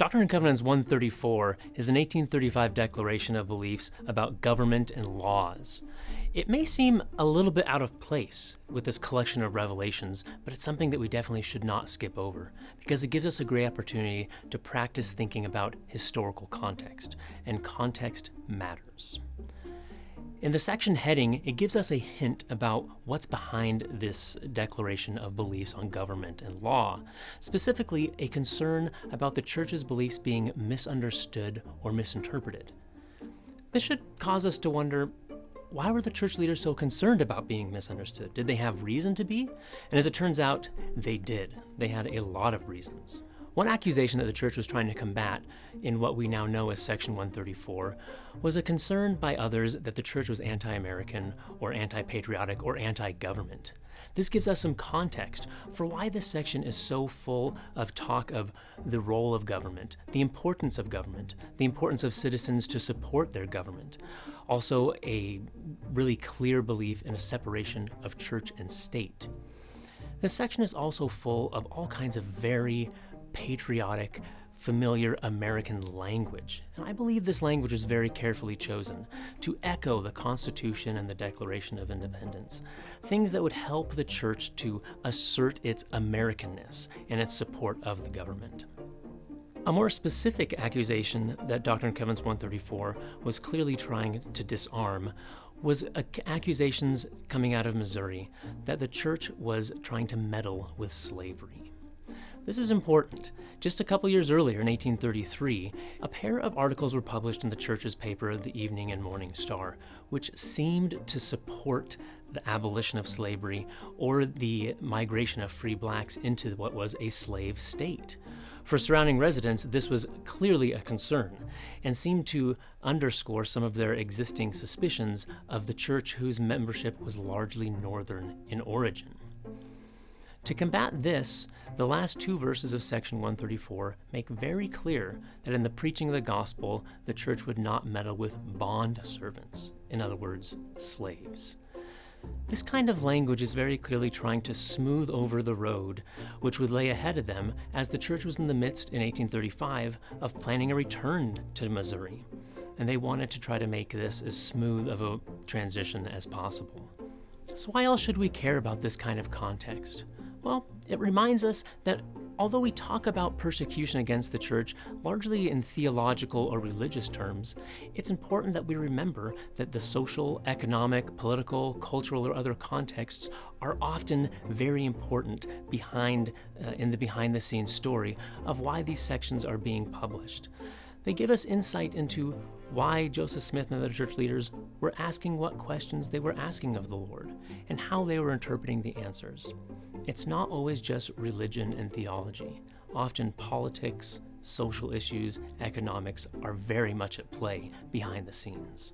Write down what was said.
Doctrine and Covenants 134 is an 1835 declaration of beliefs about government and laws. It may seem a little bit out of place with this collection of revelations, but it's something that we definitely should not skip over, because it gives us a great opportunity to practice thinking about historical context, and context matters. In the section heading, it gives us a hint about what's behind this declaration of beliefs on government and law, specifically a concern about the church's beliefs being misunderstood or misinterpreted. This should cause us to wonder, why were the church leaders so concerned about being misunderstood? Did they have reason to be? And as it turns out, they did. They had a lot of reasons. One accusation that the church was trying to combat in what we now know as Section 134 was a concern by others that the church was anti-American or anti-patriotic or anti-government. This gives us some context for why this section is so full of talk of the role of government, the importance of citizens to support their government. Also, a really clear belief in a separation of church and state. This section is also full of all kinds of very patriotic, familiar American language. And I believe this language was very carefully chosen to echo the Constitution and the Declaration of Independence, things that would help the church to assert its Americanness and its support of the government. A more specific accusation that Doctrine and Covenants 134 was clearly trying to disarm was accusations coming out of Missouri that the church was trying to meddle with slavery. This is important. Just a couple years earlier, in 1833, a pair of articles were published in the church's paper, the Evening and Morning Star, which seemed to support the abolition of slavery or the migration of free blacks into what was a slave state. For surrounding residents, this was clearly a concern and seemed to underscore some of their existing suspicions of the church whose membership was largely northern in origin. To combat this, the last two verses of Section 134 make very clear that in the preaching of the gospel, the church would not meddle with bond servants, in other words, slaves. This kind of language is very clearly trying to smooth over the road which would lay ahead of them as the church was in the midst, in 1835, of planning a return to Missouri, and they wanted to try to make this as smooth of a transition as possible. So why else should we care about this kind of context? Well, it reminds us that although we talk about persecution against the church largely in theological or religious terms, it's important that we remember that the social, economic, political, cultural, or other contexts are often very important in the behind-the-scenes story of why these sections are being published. They give us insight into why Joseph Smith and other church leaders were asking what questions they were asking of the Lord and how they were interpreting the answers. It's not always just religion and theology. Often politics, social issues, economics are very much at play behind the scenes.